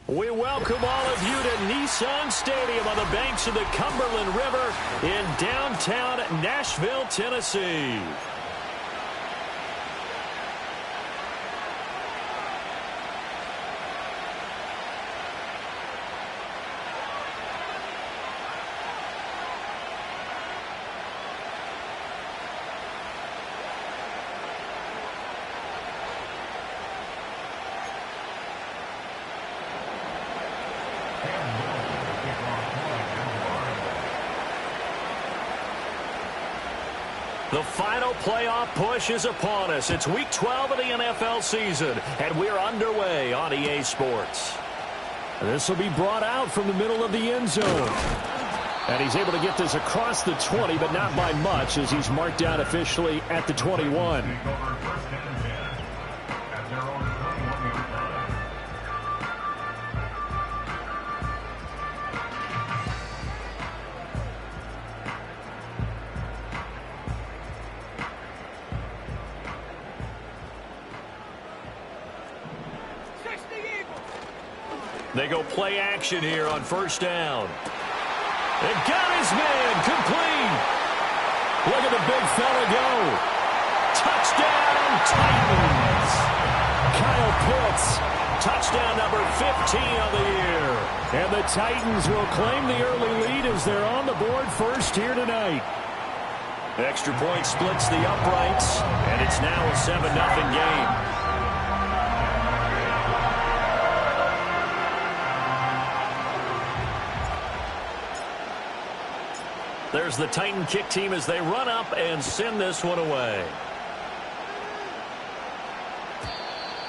We welcome all of you to Nissan Stadium on the banks of the Cumberland River in downtown Nashville, Tennessee. The final playoff push is upon us. It's Week 12 of the NFL season, and we're underway on EA Sports. This will be brought out from the middle of the end zone. And he's able to get this across the 20, but not by much, as he's marked down officially at the 21. They go play action here on first down. They got his man complete. Look at the big fella go. Touchdown, Titans. Kyle Pitts. Touchdown number 15 of the year. And the Titans will claim the early lead as they're on the board first here tonight. Extra point splits the uprights, and it's now a 7-0 game. There's the Titan kick team as they run up and send this one away.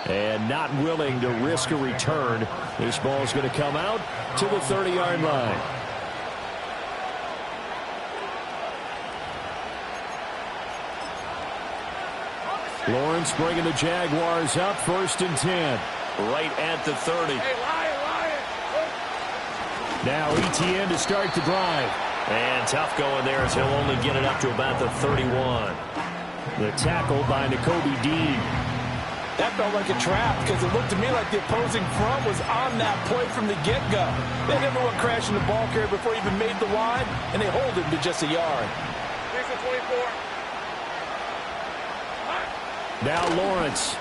And not willing to risk a return. This ball's going to come out to the 30-yard line. Lawrence bringing the Jaguars up, 1st and 10. Right at the 30. Hey, Lion. Now Etienne to start the drive. And tough going there as he'll only get it up to about the 31. The tackle by Nakobe Dean. That felt like a trap because it looked to me like the opposing front was on that play from the get-go. They never went crashing the ball carrier before he even made the line, and they hold him to just a yard. 24. Now Lawrence.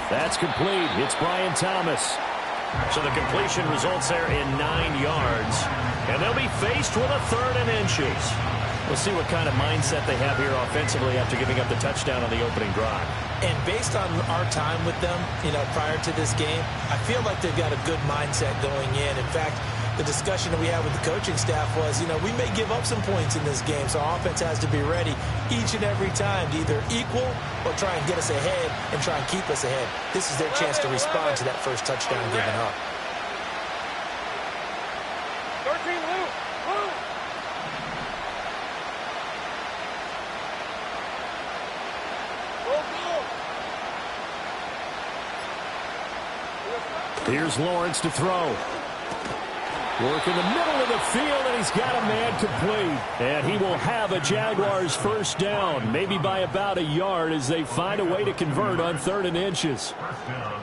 That's complete. It's Brian Thomas. So the completion results there in 9 yards. And they'll be faced with a 3rd and inches. We'll see what kind of mindset they have here offensively after giving up the touchdown on the opening drive. And based on our time with them, prior to this game, I feel like they've got a good mindset going in. In fact, the discussion that we had with the coaching staff was, we may give up some points in this game, so our offense has to be ready each and every time to either equal or try and get us ahead and try and keep us ahead. This is their chance to respond to that first touchdown given up. 13, Lou. Here's Lawrence to throw. Work in the middle of the field, and he's got a man complete. And he will have a Jaguars first down, maybe by about a yard as they find a way to convert on 3rd and inches.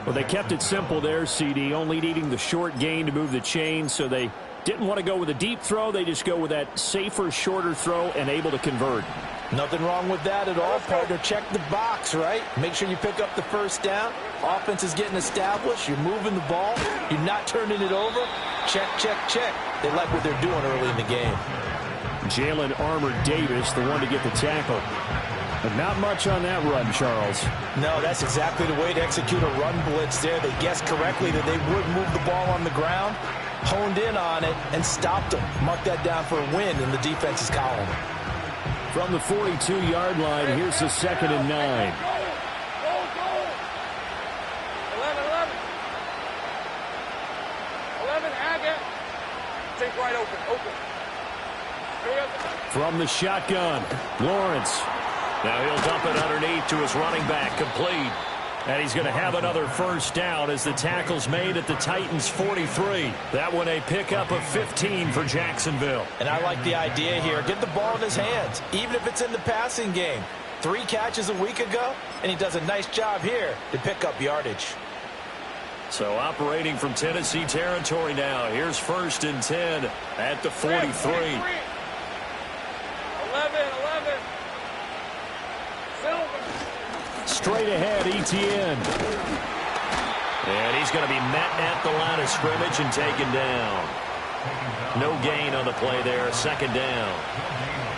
Well, they kept it simple there, CD, only needing the short gain to move the chain, so they didn't want to go with a deep throw. They just go with that safer, shorter throw and able to convert. Nothing wrong with that at all, partner. Check the box, right? Make sure you pick up the first down. Offense is getting established. You're moving the ball. You're not turning it over. Check, check, check. They like what they're doing early in the game. Jalen Armour-Davis, the one to get the tackle. But not much on that run, Charles. No, that's exactly the way to execute a run blitz there. They guessed correctly that they would move the ball on the ground, honed in on it, and stopped them. Mark that down for a win in the defense's column. From the 42-yard line, here's the 2nd and 9. Go. 11. Agate. Take right open. From the shotgun, Lawrence. Now he'll dump it underneath to his running back, complete. And he's going to have another first down as the tackle's made at the Titans' 43. That one a pickup of 15 for Jacksonville. And I like the idea here. Get the ball in his hands, even if it's in the passing game. 3 catches a week ago, and he does a nice job here to pick up yardage. So operating from Tennessee territory now. Here's 1st and 10 at the 43. 11. Silver. Straight ahead, Etienne. And he's going to be met at the line of scrimmage and taken down. No gain on the play there. 2nd down.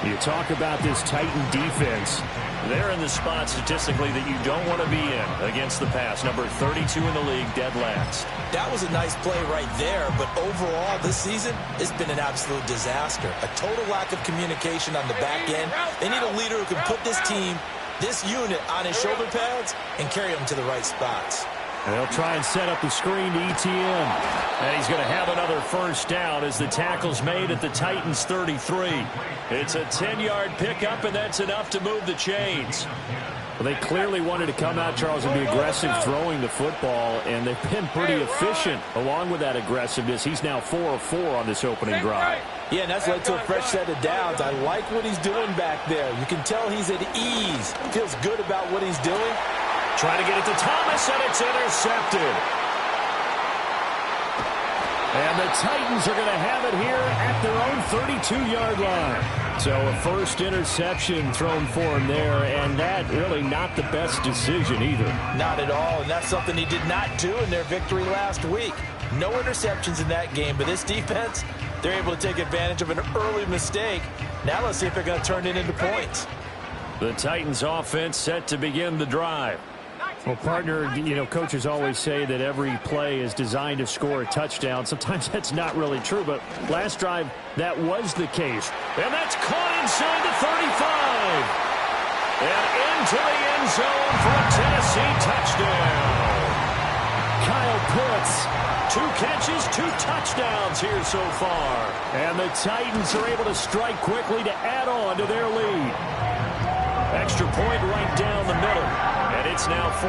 You talk about this Titan defense. They're in the spot statistically that you don't want to be in against the pass. Number 32 in the league, dead last. That was a nice play right there, but overall this season, it's been an absolute disaster. A total lack of communication on the back end. They need a leader who can put this team, this unit, on his shoulder pads and carry them to the right spots. And they'll try and set up the screen to Etienne. And he's going to have another 1st down as the tackle's made at the Titans' 33. It's a 10-yard pickup, and that's enough to move the chains. Well, they clearly wanted to come out, Charles, and be aggressive throwing the football, and they've been pretty efficient along with that aggressive,ness. He's now 4 of 4 on this opening drive. Yeah, and that's led to a fresh set of downs. I like what he's doing back there. You can tell he's at ease. Feels good about what he's doing. Trying to get it to Thomas, and it's intercepted. And the Titans are going to have it here at their own 32-yard line. So a first interception thrown for him there, and that really not the best decision either. Not at all, and that's something he did not do in their victory last week. No interceptions in that game, but this defense, they're able to take advantage of an early mistake. Now let's see if they're going to turn it into points. The Titans offense set to begin the drive. Well, partner, coaches always say that every play is designed to score a touchdown. Sometimes that's not really true, but last drive, that was the case. And that's caught inside the 35. And into the end zone for a Tennessee touchdown. Kyle Pitts. 2 catches, 2 touchdowns here so far. And the Titans are able to strike quickly to add on to their lead. Extra point right down the middle. And it's now 14-0.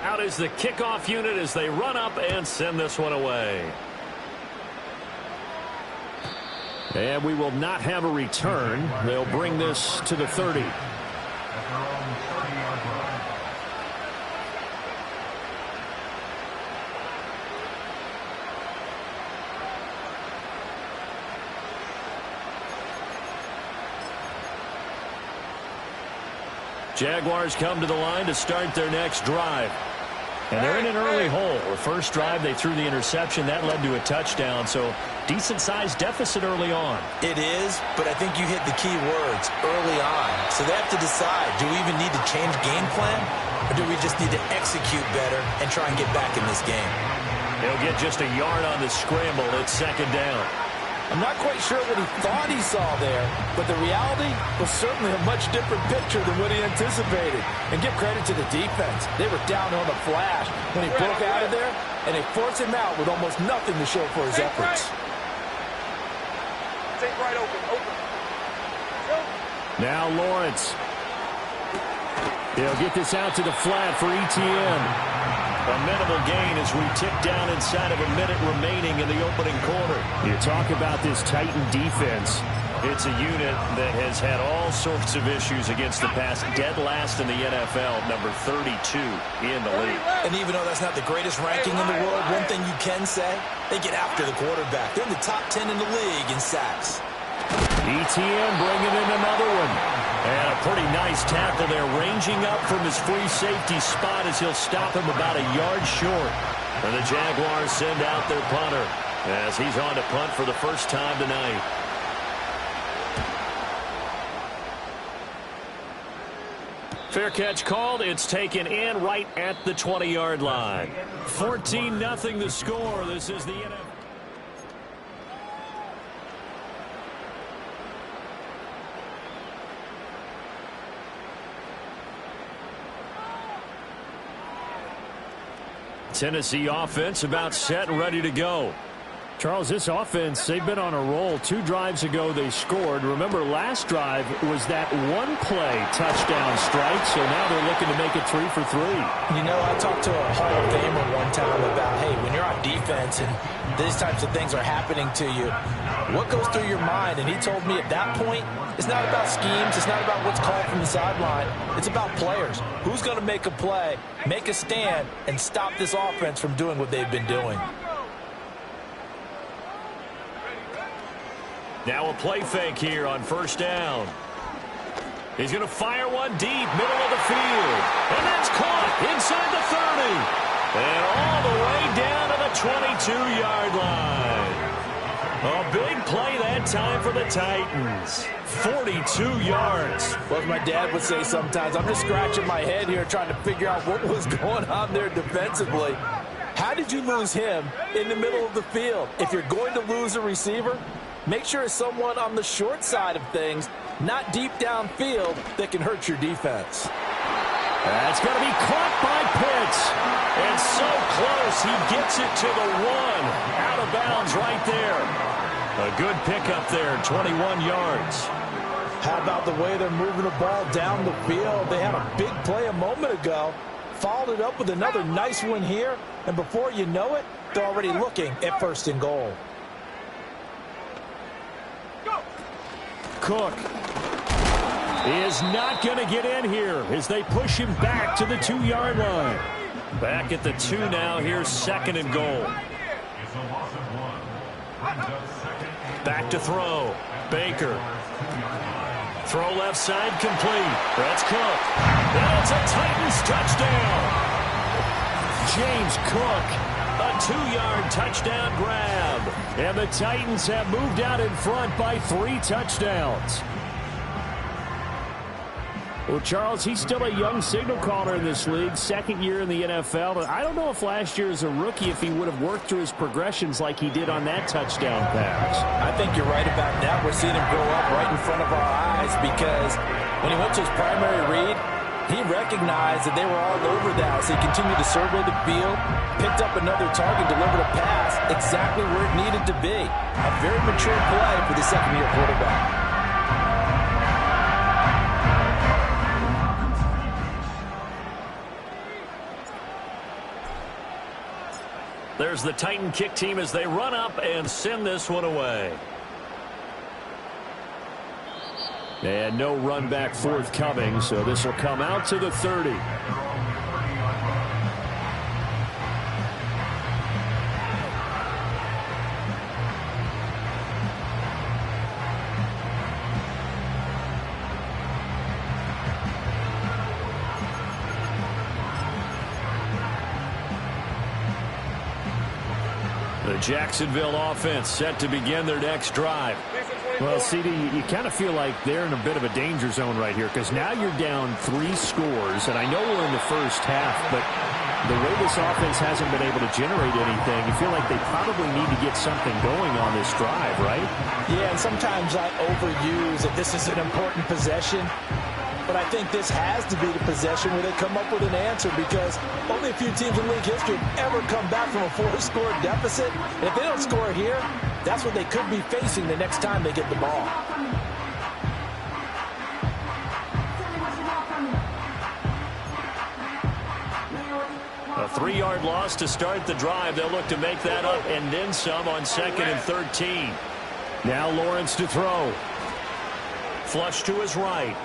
Out is the kickoff unit as they run up and send this one away. And we will not have a return. They'll bring this to the 30. Jaguars come to the line to start their next drive. And they're in an early hole. The first drive, they threw the interception. That led to a touchdown. So decent-sized deficit early on. It is, but I think you hit the key words, early on. So they have to decide, do we even need to change game plan? Or do we just need to execute better and try and get back in this game? They'll get just a yard on the scramble. It's 2nd down. I'm not quite sure what he thought he saw there, but the reality was certainly a much different picture than what he anticipated. And give credit to the defense. They were down on the flash when he broke out of there, and they forced him out with almost nothing to show for his efforts. Take right open. Now Lawrence. They'll get this out to the flat for Etienne. A minimal gain as we tick down inside of a minute remaining in the opening quarter. You talk about this Titan defense. It's a unit that has had all sorts of issues against the pass. Dead last in the NFL, number 32 in the league. And even though that's not the greatest ranking in the world, one thing you can say, they get after the quarterback. They're in the top 10 in the league in sacks. Etienne bringing in another one. And a pretty nice tackle there, ranging up from his free safety spot as he'll stop him about a yard short. And the Jaguars send out their punter as he's on to punt for the first time tonight. Fair catch called. It's taken in right at the 20-yard line. 14-0 the score. This is the NFL. Tennessee offense about set and ready to go. Charles, this offense, they've been on a roll. 2 drives ago they scored. Remember, last drive was that one-play touchdown strike, so now they're looking to make it 3 for 3. You know, I talked to a Hall of Famer one time about, hey, when you're on defense, defense and these types of things are happening to you, what goes through your mind? And he told me at that point, it's not about schemes. It's not about what's called from the sideline. It's about players. Who's going to make a play, make a stand, and stop this offense from doing what they've been doing. Now a play fake here on first down. He's going to fire one deep, middle of the field. And that's caught inside the 30. And all the way down to the 22-yard line. A big play that time for the Titans. 42 yards. Well, as my dad would say sometimes, I'm just scratching my head here trying to figure out what was going on there defensively. How did you lose him in the middle of the field? If you're going to lose a receiver, make sure it's someone on the short side of things, not deep downfield, that can hurt your defense. That's going to be caught by Pitts. And so close, he gets it to the 1. Out of bounds right there. A good pickup there, 21 yards. How about the way they're moving the ball down the field? They had a big play a moment ago, followed it up with another nice one here, and before you know it, they're already looking at 1st and goal. Cook is not going to get in here as they push him back to the 2-yard line. Back at the 2 now. Here's 2nd and goal. Back to throw. Baker. Throw left side complete. That's Cook. And it's a Titans touchdown. James Cook. A 2-yard touchdown grab. And the Titans have moved out in front by 3 touchdowns. Well, Charles, he's still a young signal caller in this league, 2nd year in the NFL. But I don't know if last year as a rookie, if he would have worked through his progressions like he did on that touchdown pass. I think you're right about that. We're seeing him grow up right in front of our eyes because when he went to his primary read, he recognized that they were all over that. So he continued to survey the field, picked up another target, delivered a pass exactly where it needed to be. A very mature play for the 2nd-year quarterback. There's the Titan kick team as they run up and send this one away. And no run back forthcoming, so this will come out to the 30. The Jacksonville offense set to begin their next drive. Well, CD, you kind of feel like they're in a bit of a danger zone right here because now you're down 3 scores, and I know we're in the first half, but the way this offense hasn't been able to generate anything, you feel like they probably need to get something going on this drive, right? Yeah, and sometimes I overuse that this is an important possession. But I think this has to be the possession where they come up with an answer because only a few teams in league history have ever come back from a 4-score deficit. And if they don't score here, that's what they could be facing the next time they get the ball. A 3-yard loss to start the drive. They'll look to make that up and then some on 2nd and 13. Now Lawrence to throw. Flush to his right.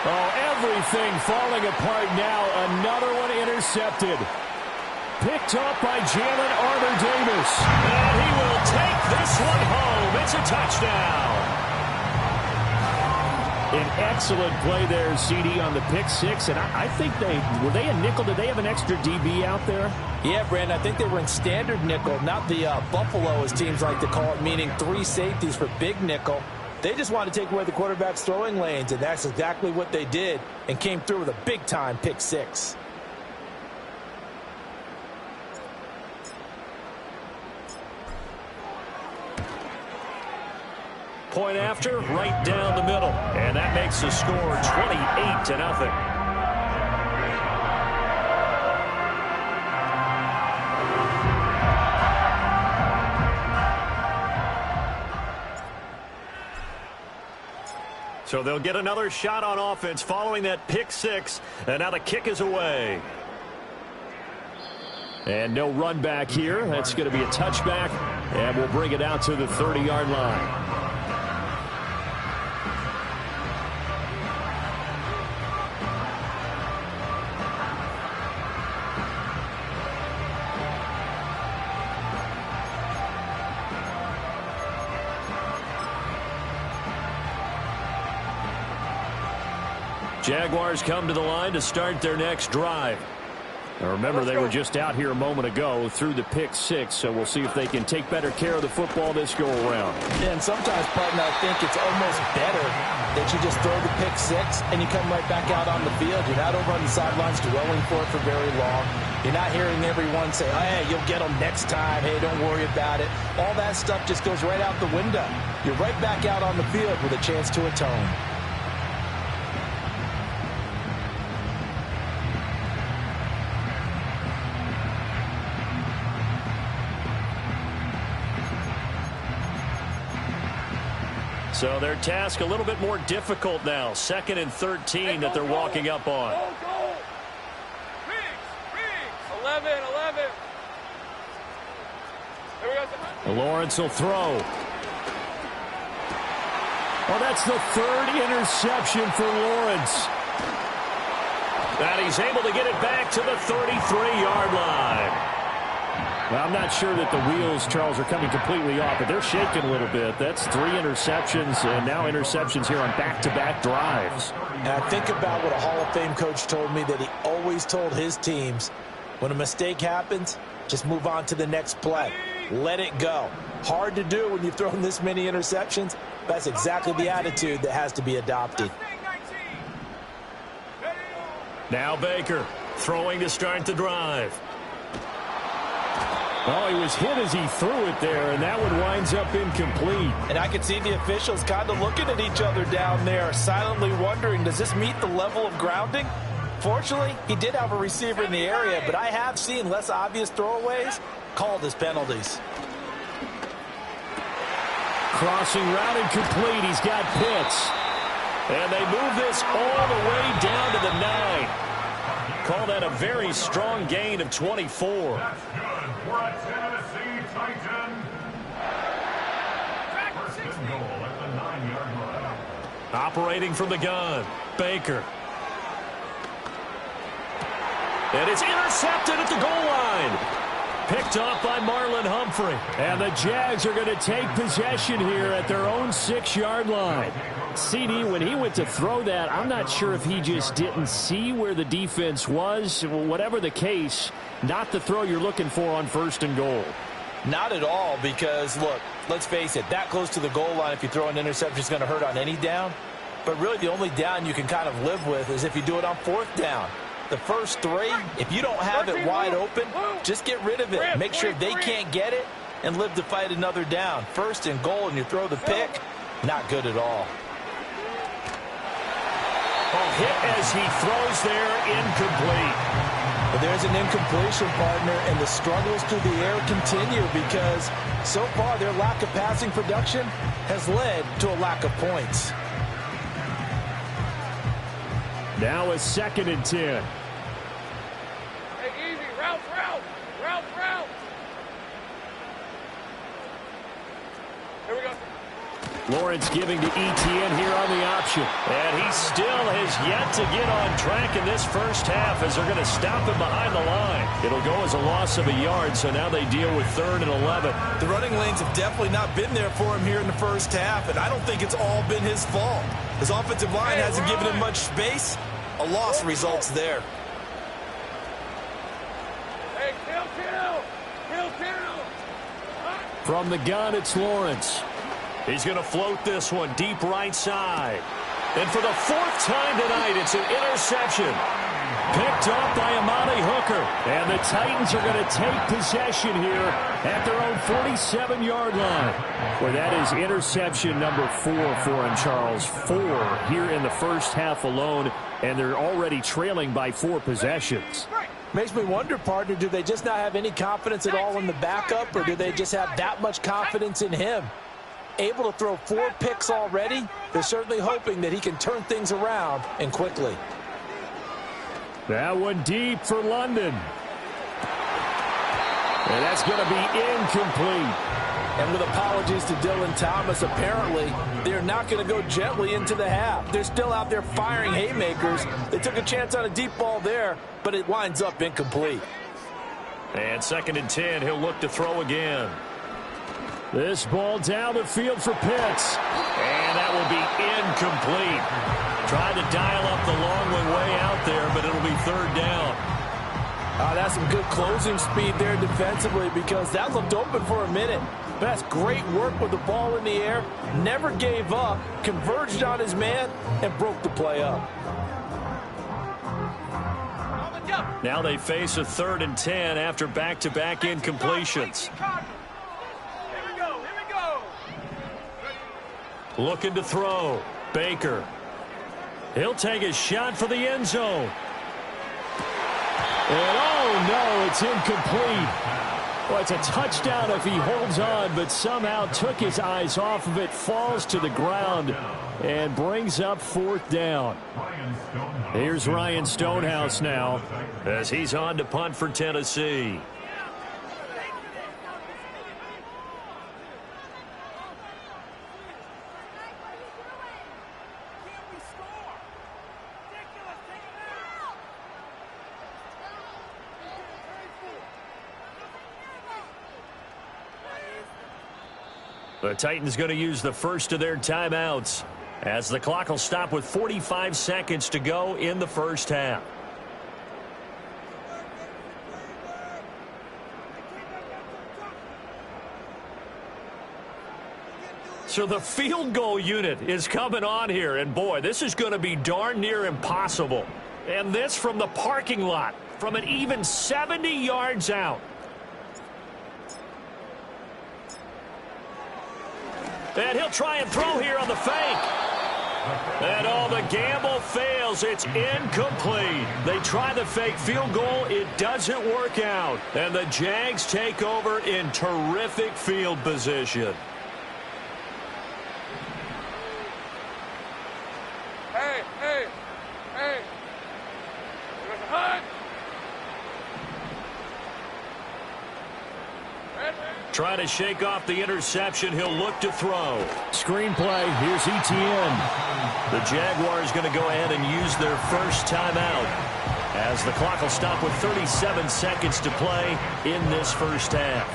Oh, everything falling apart now. Another one intercepted. Picked up by Jalen Armour-Davis. And he will take this one home. It's a touchdown. An excellent play there, CD, on the pick 6. And I think were they a nickel? Did they have an extra DB out there? Yeah, Brandon, I think they were in standard nickel, not the Buffalo, as teams like to call it, meaning 3 safeties for big nickel. They just wanted to take away the quarterback's throwing lanes, and that's exactly what they did and came through with a big-time pick 6. Point after, right down the middle. And that makes the score 28-0. So they'll get another shot on offense following that pick 6. And now the kick is away. And no run back here. That's going to be a touchback, and we'll bring it out to the 30-yard line. Jaguars come to the line to start their next drive. Now remember, they were just out here a moment ago through the pick six, so we'll see if they can take better care of the football this go around. Yeah, and sometimes, partner, I think it's almost better that you just throw the pick six and you come right back out on the field. You're not over on the sidelines dwelling for it for very long. You're not hearing everyone say, oh, hey, you'll get them next time. Hey, don't worry about it. All that stuff just goes right out the window. You're right back out on the field with a chance to atone. So their task a little bit more difficult now. 2nd and 13 that they're walking up on. Go. Riggs. 11. There we go. Lawrence will throw. Oh, that's the 3rd interception for Lawrence. And he's able to get it back to the 33-yard line. Well, I'm not sure that the wheels, Charles, are coming completely off, but they're shaking a little bit. That's 3 interceptions, and now interceptions here on back-to-back drives. And I think about what a Hall of Fame coach told me, that he always told his teams, when a mistake happens, just move on to the next play. Let it go. Hard to do when you've thrown this many interceptions. That's exactly the attitude that has to be adopted. Now Baker throwing to start the drive. Oh, he was hit as he threw it there, and that one winds up incomplete. And I can see the officials kind of looking at each other down there, silently wondering, does this meet the level of grounding? Fortunately, he did have a receiver in the area, but I have seen less obvious throwaways called as penalties. Crossing route incomplete. He's got Pitts. And they move this all the way down to the 9. Call that a very strong gain of 24. That's good for a Tennessee Titan. First and goal at the 9-yard line. Operating from the gun, Baker. And it's intercepted at the goal line. Picked off by Marlon Humphrey. And the Jags are going to take possession here at their own 6-yard line. CD, when he went to throw that, I'm not sure if he just didn't see where the defense was. Whatever the case, not the throw you're looking for on 1st and goal. Not at all, because, look, let's face it, that close to the goal line, if you throw an interception, is going to hurt on any down. But really, the only down you can kind of live with is if you do it on 4th down. The first 3, if you don't have it wide open, just get rid of it. Make sure they can't get it and live to fight another down. 1st and goal, and you throw the pick, not good at all. Oh, hit as he throws there, incomplete. But there's an incompletion, partner, and the struggles through the air continue because so far their lack of passing production has led to a lack of points. Now a 2nd and 10. Hey, easy. Route. Here we go. Lawrence giving to Etienne here on the option. And he still has yet to get on track in this first half as they're going to stop him behind the line. It'll go as a loss of a yard, so now they deal with 3rd and 11. The running lanes have definitely not been there for him here in the first half, and I don't think it's all been his fault. His offensive line hasn't given him much space. A loss results there. Hey, kill. From the gun, it's Lawrence. He's going to float this one deep right side. And for the 4th time tonight, it's an interception. Picked off by Amani Hooker. And the Titans are going to take possession here at their own 47-yard line. Where that is interception number 4 for him, Charles. 4 here in the first half alone. And they're already trailing by 4 possessions. Makes me wonder, partner, do they just not have any confidence at all in the backup, or do they just have that much confidence in him? Able to throw 4 picks already, they're certainly hoping that he can turn things around and quickly. That one deep for London. And that's going to be incomplete. And with apologies to Dylan Thomas, apparently they're not going to go gently into the half. They're still out there firing haymakers. They took a chance on a deep ball there, but it winds up incomplete. And 2nd and 10, he'll look to throw again. This ball down the field for Pitts. And that will be incomplete. Trying to dial up the long way out there, but it'll be 3rd down. That's some good closing speed there defensively, because that looked open for a minute. But that's great work with the ball in the air. Never gave up, converged on his man, and broke the play up. Now they face a 3rd and 10 after back-to-back incompletions. Here we go. Looking to throw. Baker. He'll take a shot for the end zone. And oh no, it's incomplete. Well, it's a touchdown if he holds on, but somehow took his eyes off of it, falls to the ground, and brings up 4th down. Here's Ryan Stonehouse now, as he's on to punt for Tennessee. The Titans going to use the first of their timeouts as the clock will stop with 45 seconds to go in the first half. So the field goal unit is coming on here, and boy, this is going to be darn near impossible. And this from the parking lot, from an even 70 yards out. And he'll try and throw here on the fake. And the gamble fails. It's incomplete. They try the fake field goal. It doesn't work out. And the Jags take over in terrific field position. Hey. Hunt. Trying to shake off the interception. He'll look to throw. Screenplay. Here's ETN. The Jaguars going to go ahead and use their first timeout as the clock will stop with 37 seconds to play in this first half.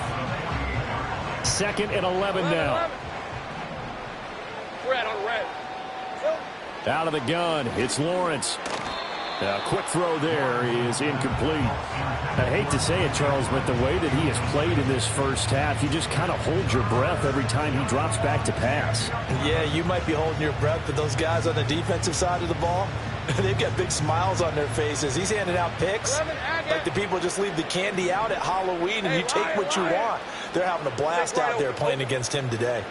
2nd and 11 now. Red on red. Out of the gun, it's Lawrence. A quick throw there is incomplete. I hate to say it, Charles, but the way that he has played in this first half, you just kind of hold your breath every time he drops back to pass. Yeah, you might be holding your breath, but those guys on the defensive side of the ball, they've got big smiles on their faces. He's handing out picks like the people just leave the candy out at Halloween and you take what you want. They're having a blast out there playing against him today.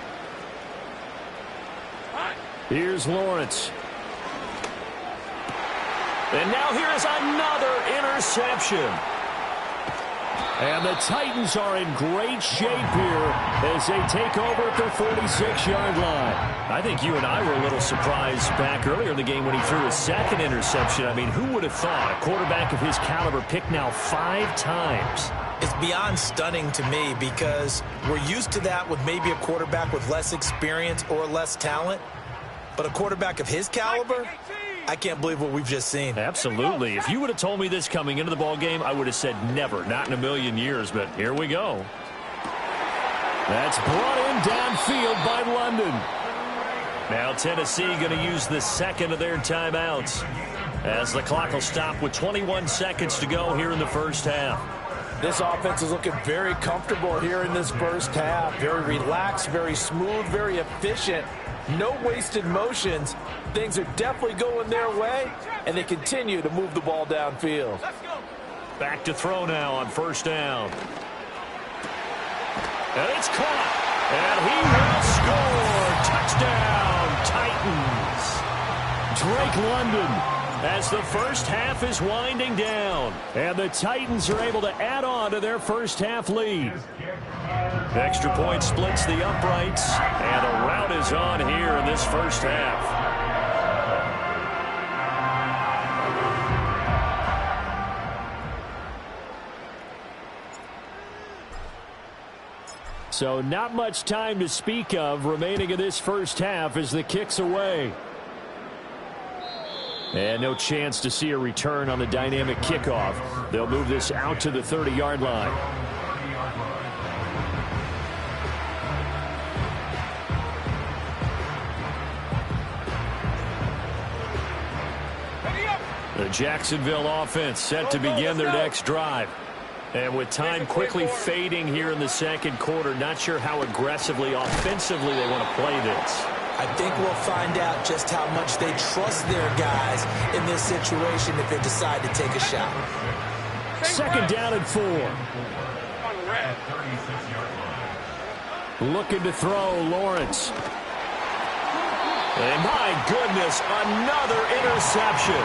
Here's Lawrence. And now here is another interception. And the Titans are in great shape here as they take over at their 46-yard line. I think you and I were a little surprised back earlier in the game when he threw his 2nd interception. I mean, who would have thought a quarterback of his caliber picked now 5 times? It's beyond stunning to me because we're used to that with maybe a quarterback with less experience or less talent. But a quarterback of his caliber, I can't believe what we've just seen. Absolutely. If you would have told me this coming into the ball game, I would have said never, not in a million years. But here we go. That's brought in downfield by London. Now Tennessee going to use the 2nd of their timeouts as the clock will stop with 21 seconds to go here in the first half. This offense is looking very comfortable here in this first half. Very relaxed, very smooth, very efficient. No wasted motions. Things are definitely going their way, and they continue to move the ball downfield. Back to throw now on first down. And it's caught. And he will score. Touchdown, Titans. Drake London. As the first half is winding down. And the Titans are able to add on to their first half lead. Extra point splits the uprights, and a rout is on here in this first half. So not much time to speak of remaining in this first half as the kick's away. And no chance to see a return on the dynamic kickoff. They'll move this out to the 30-yard line. The Jacksonville offense set to begin their next drive. And with time quickly fading here in the second quarter, not sure how aggressively, offensively they want to play this. I think we'll find out just how much they trust their guys in this situation if they decide to take a shot. Second down and 4. Looking to throw, Lawrence. And my goodness, another interception.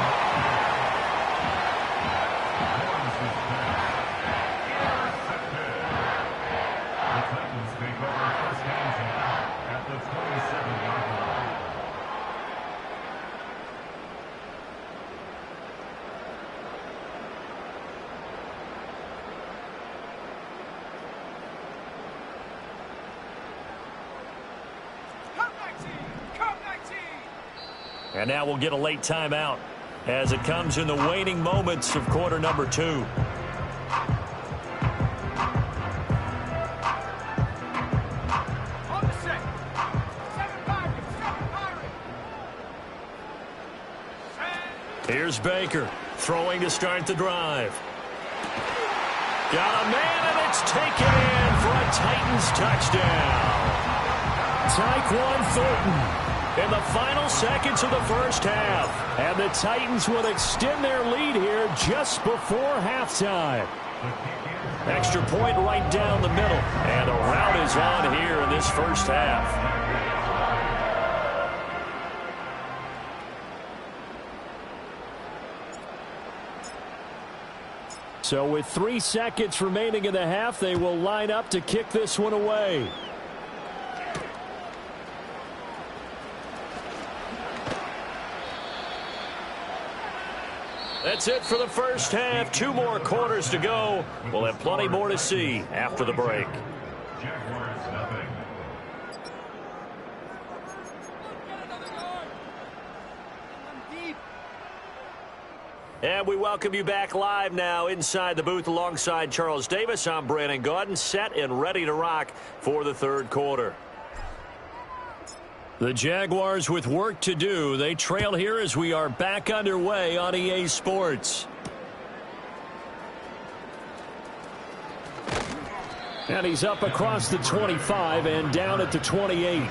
And now we'll get a late timeout as it comes in the waning moments of quarter number 2. Here's Baker throwing to start the drive. Got a man, and it's taken in for a Titans touchdown. Tyquan Thornton in the final seconds of the first half. And the Titans will extend their lead here just before halftime. Extra point right down the middle. And a rout is on here in this first half. So with 3 seconds remaining in the half, they will line up to kick this one away. That's it for the first half. 2 more quarters to go. We'll have plenty more to see after the break. And we welcome you back live now inside the booth alongside Charles Davis. I'm Brandon Gaudin, set and ready to rock for the third quarter. The Jaguars with work to do. They trail here as we are back underway on EA Sports. And he's up across the 25 and down at the 28.